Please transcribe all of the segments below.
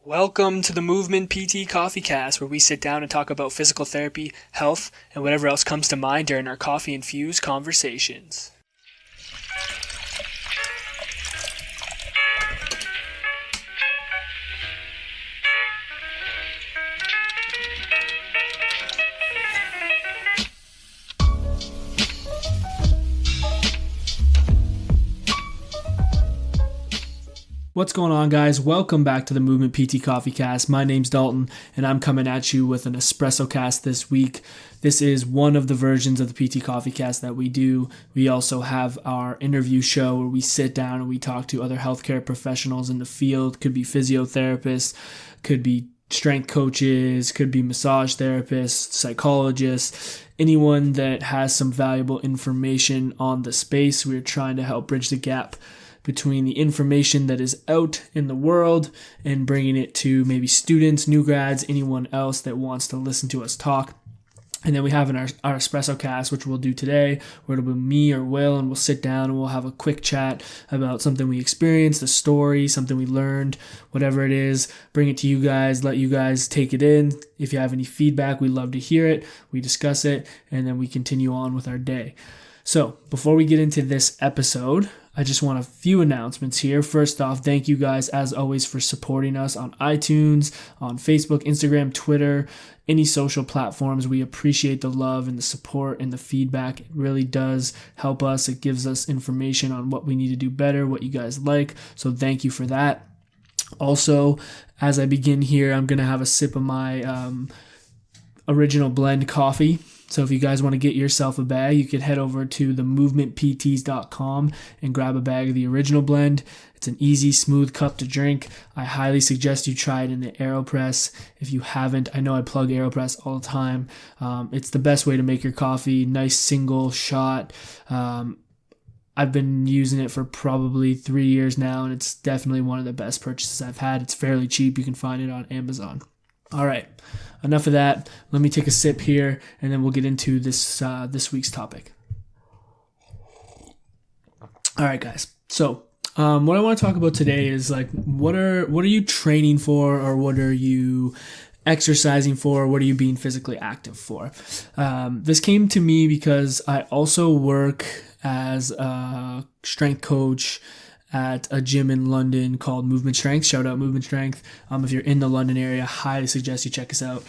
Welcome to the Movement PT Coffee Cast, where we sit down and talk about physical therapy, health, and whatever else comes to mind during our coffee-infused conversations. What's going on, guys? Welcome back to the Movement PT Coffee Cast. My name's Dalton, and I'm coming at you with an EspressoCast this week. This is one of the versions of the PT Coffee Cast that we do. We also have our interview show where we sit down and we talk to other healthcare professionals in the field. Could be physiotherapists, could be strength coaches, could be massage therapists, psychologists, anyone that has some valuable information on the space. We're trying to help bridge the gap between the information that is out in the world and bringing it to maybe students, new grads, anyone else that wants to listen to us talk. And then we have our EspressoCast, which we'll do today, where it'll be me or Will, and we'll sit down and we'll have a quick chat about something we experienced, a story, something we learned, whatever it is. Bring it to you guys, let you guys take it in. If you have any feedback, we'd love to hear it. We discuss it, and then we continue on with our day. So before we get into this episode, I just want a few announcements here. First off, thank you guys as always for supporting us on iTunes, on Facebook, Instagram, Twitter, any social platforms. We appreciate the love and the support and the feedback. It really does help us. It gives us information on what we need to do better, what you guys like. So thank you for that. Also, as I begin here, I'm going to have a sip of my original blend coffee. So if you guys want to get yourself a bag, you can head over to themovementpts.com and grab a bag of the original blend. It's an easy, smooth cup to drink. I highly suggest you try it in the AeroPress. If you haven't, I know I plug AeroPress all the time. It's the best way to make your coffee. Nice single shot. I've been using it for probably 3 years now, and it's definitely one of the best purchases I've had. It's fairly cheap. You can find it on Amazon. All right, enough of that. Let me take a sip here, and then we'll get into this week's topic. All right, guys. So, what I want to talk about today is like, what are you training for, or what are you exercising for, or what are you being physically active for? This came to me because I also work as a strength coach at a gym in London called Movement Strength. Shout out Movement Strength. If you're in the London area, highly suggest you check us out.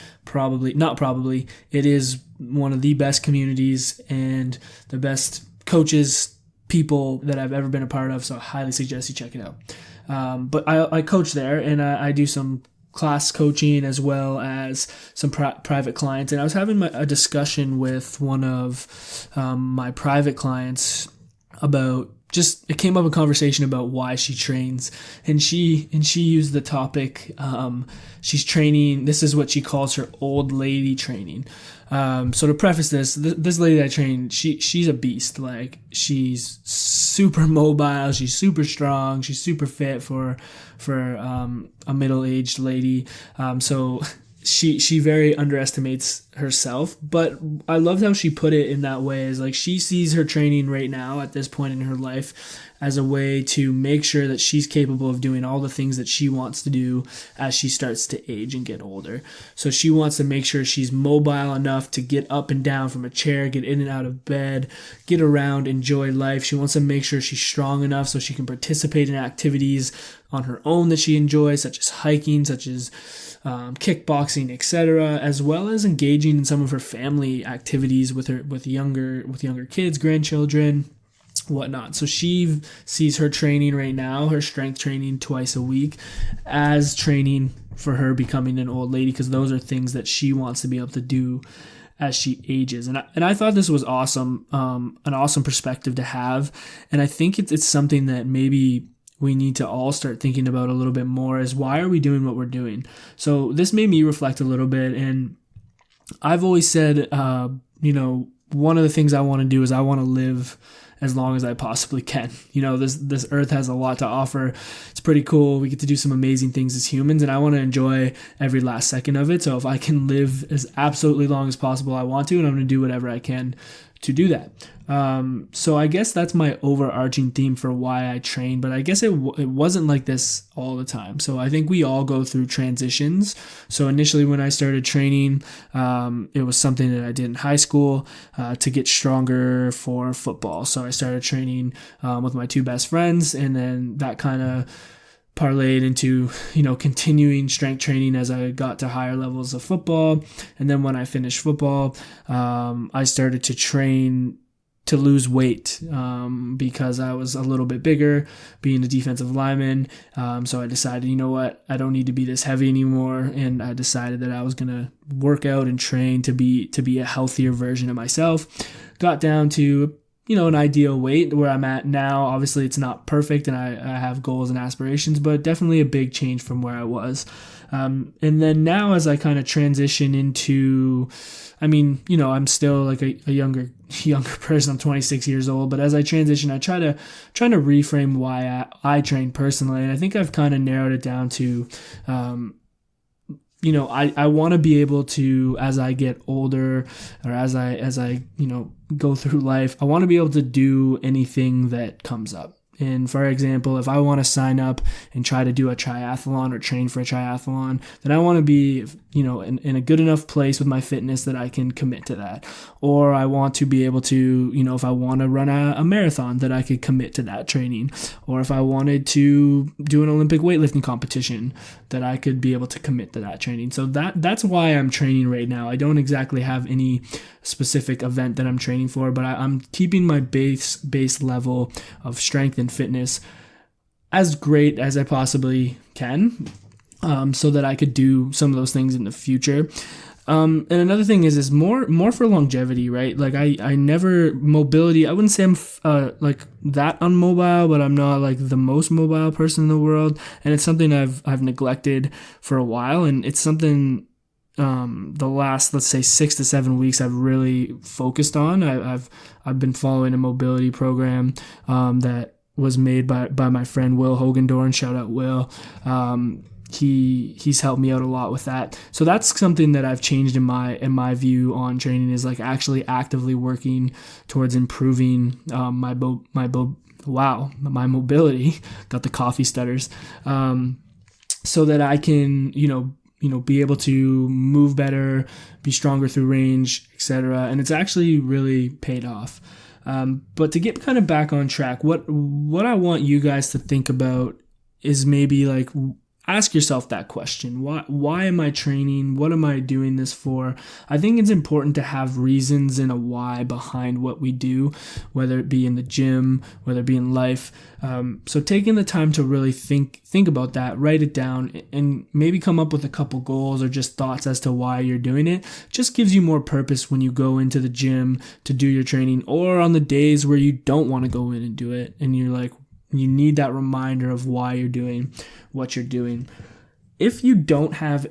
It is one of the best communities and the best coaches, people that I've ever been a part of, so I highly suggest you check it out. But I coach there, and I do some class coaching as well as some private clients. And I was having a discussion with one of my private clients about it came up a conversation about why she trains, and she used the topic. She's training. This is what she calls her old lady training. So to preface this lady that I train, she's a beast. Like, she's super mobile. She's super strong. She's super fit for a middle-aged lady. So she very underestimates herself, but I loved how she put it in that way. Is like, she sees her training right now at this point in her life as a way to make sure that she's capable of doing all the things that she wants to do as she starts to age and get older. So she wants to make sure she's mobile enough to get up and down from a chair, get in and out of bed, get around, enjoy life. She wants to make sure she's strong enough so she can participate in activities on her own that she enjoys, such as hiking, such as kickboxing, etc., as well as engaging in some of her family activities with younger kids, grandchildren, whatnot. So she sees her training right now, her strength training twice a week, as training for her becoming an old lady, because those are things that she wants to be able to do as she ages. And I thought this was awesome, an awesome perspective to have. And I think it's something that maybe we need to all start thinking about a little bit more, is why are we doing what we're doing? So this made me reflect a little bit, and I've always said, one of the things I want to do is I want to live as long as I possibly can. This earth has a lot to offer. It's pretty cool. We get to do some amazing things as humans, and I want to enjoy every last second of it. So if I can live as absolutely long as possible, I want to, and I'm going to do whatever I can do that. So I guess that's my overarching theme for why I train, but I guess it wasn't like this all the time. So I think we all go through transitions. So initially when I started training, it was something that I did in high school to get stronger for football. So I started training with my two best friends, and then that kind of parlayed into, continuing strength training as I got to higher levels of football. And then when I finished football, I started to train to lose weight because I was a little bit bigger, being a defensive lineman. So I decided, you know what, I don't need to be this heavy anymore. And I decided that I was going to work out and train to be a healthier version of myself. Got down to an ideal weight where I'm at now. Obviously it's not perfect, and I have goals and aspirations, but definitely a big change from where I was. And then now as I kind of transition into, I'm still like a younger person. I'm 26 years old, but as I transition, I try to reframe why I train personally. And I think I've kind of narrowed it down to, I want to be able to, as I get older, or as I go through life, I want to be able to do anything that comes up. And for example, if I want to sign up and try to do a triathlon or train for a triathlon, then I want to be, in a good enough place with my fitness that I can commit to that. Or I want to be able to, if I want to run a marathon, that I could commit to that training. Or if I wanted to do an Olympic weightlifting competition, that I could be able to commit to that training. So that's why I'm training right now. I don't exactly have any specific event that I'm training for, but I'm keeping my base level of strength and fitness as great as I possibly can, so that I could do some of those things in the future. And another thing is more for longevity, right? Like I never mobility. I wouldn't say I'm like that unmobile, but I'm not like the most mobile person in the world, and it's something I've neglected for a while, and it's something the last, let's say, 6 to 7 weeks I've really focused on. I've been following a mobility program that was made by my friend Will Hogendorn. Shout out Will. He's helped me out a lot with that. So that's something that I've changed in my view on training, is like actually actively working towards improving my mobility. Got the coffee stutters. So that I can be able to move better, be stronger through range, etc. And it's actually really paid off. But to get kind of back on track, what I want you guys to think about is maybe like, ask yourself that question. Why am I training? What am I doing this for? I think it's important to have reasons and a why behind what we do, whether it be in the gym, whether it be in life. So taking the time to really think about that, write it down, and maybe come up with a couple goals or just thoughts as to why you're doing it, just gives you more purpose when you go into the gym to do your training, or on the days where you don't want to go in and do it, and you're like, you need that reminder of why you're doing what you're doing. If you don't have,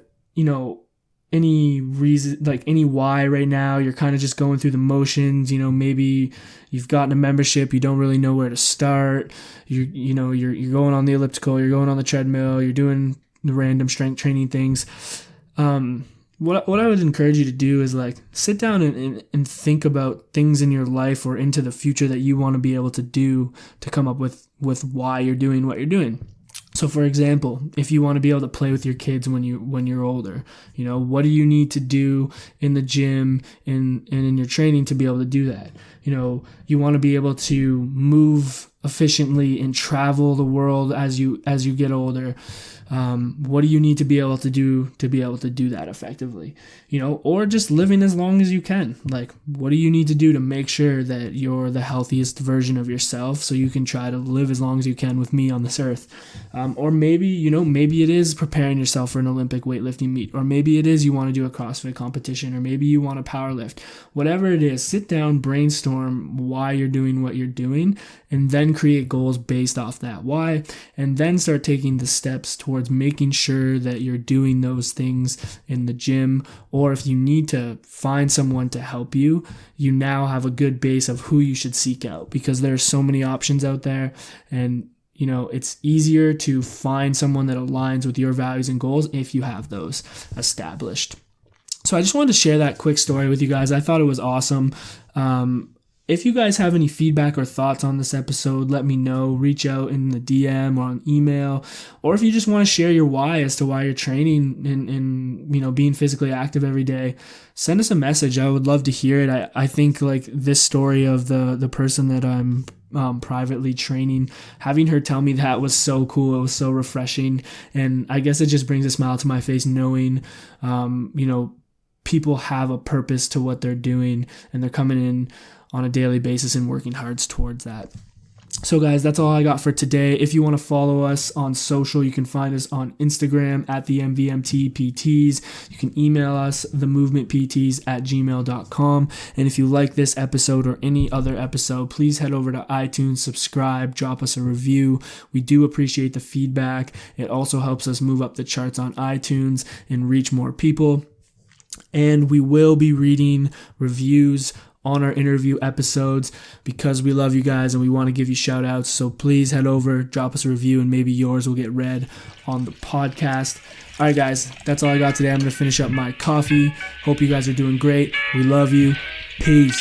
any reason, like any why right now, you're kind of just going through the motions, maybe you've gotten a membership, you don't really know where to start. You're going on the elliptical, you're going on the treadmill, you're doing the random strength training things. What I would encourage you to do is like sit down and think about things in your life or into the future that you want to be able to do to come up with why you're doing what you're doing. So for example, if you want to be able to play with your kids when you're older, what do you need to do in the gym and in your training to be able to do that? You want to be able to move efficiently and travel the world as you get older. What do you need to be able to do that effectively? Or just living as long as you can. Like, what do you need to do to make sure that you're the healthiest version of yourself so you can try to live as long as you can with me on this earth? Or maybe, maybe it is preparing yourself for an Olympic weightlifting meet, or maybe it is you want to do a CrossFit competition, or maybe you want to power lift. Whatever it is, sit down, brainstorm why you're doing what you're doing, and then create goals based off that why, and then start taking the steps towards making sure that you're doing those things in the gym. Or if you need to find someone to help you, you now have a good base of who you should seek out, because there's so many options out there, and it's easier to find someone that aligns with your values and goals if you have those established. So I just wanted to share that quick story with you guys. I thought it was awesome. If you guys have any feedback or thoughts on this episode, let me know. Reach out in the DM or on email. Or if you just want to share your why as to why you're training and being physically active every day, send us a message. I would love to hear it. I think like this story of the person that I'm privately training, having her tell me that was so cool. It was so refreshing. And I guess it just brings a smile to my face knowing, people have a purpose to what they're doing and they're coming in on a daily basis and working hard towards that. So guys, that's all I got for today. If you want to follow us on social, you can find us on Instagram at the MVMTPTs. You can email us, themovementpts@gmail.com. And if you like this episode or any other episode, please head over to iTunes, subscribe, drop us a review. We do appreciate the feedback. It also helps us move up the charts on iTunes and reach more people. And we will be reading reviews on our interview episodes because we love you guys and we want to give you shout outs. So please head over, drop us a review, and maybe yours will get read on the podcast. All right, guys, that's all I got today. I'm going to finish up my coffee. Hope you guys are doing great. We love you. Peace.